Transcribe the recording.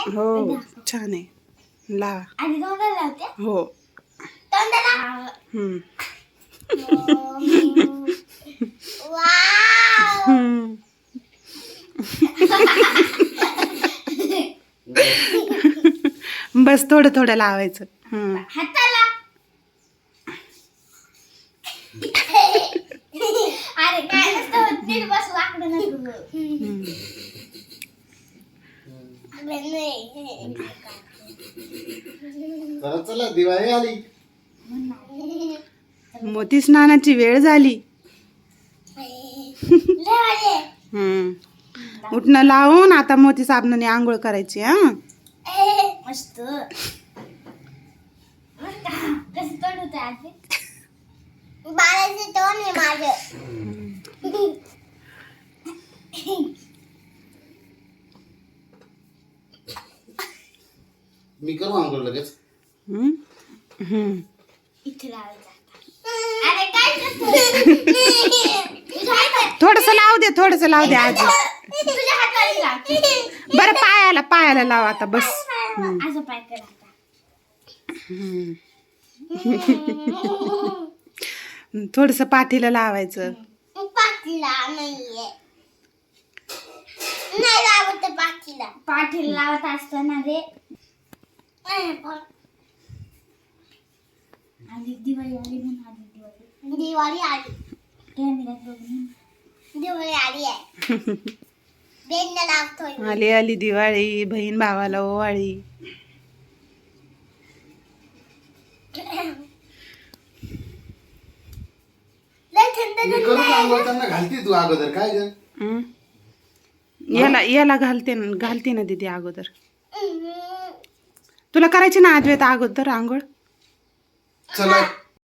हो छान आहे लावा आणि तोंडाला लावते हो तोंडाला वाव बस थोडं थोडं लावायचं हाताला अरे काय नसतं होत नीट बस वाकडं नको चला चला दिवाळी आली. मोती स्नानाची वेळ झाली. उठणं लावून आता मोती साबणाने आंघोळ करायची हा मस्त कसं तोंड होतं आधी बाळाचं तोंड आहे माझं मी करू आंघोळ लगेच. इथे लावायचं अरे काय थोडस लावू दे थोडस लावू दे आधी तुझ्या हाताला लाव बरं पायाला लाव आता बस असं पाय कर आता थोडस पाठीला लावायचं पाठीला नाहीये नाही लावत पाठीला लावत असताना रे आली दिवाळी आली म्हणून आली दिवाळी आली कॅमेऱ्यात बघून दिवाळी आली आहे बेंड लावतोय आली आली दिवाळी बहीण भावाला ओवाळी मी करू का आंघोळ त्यांना घालती तू अगोदर काय ग. याला घालते ना दीदी अगोदर तुला करायची ना अद्वैत अगोदर आंघोळ चला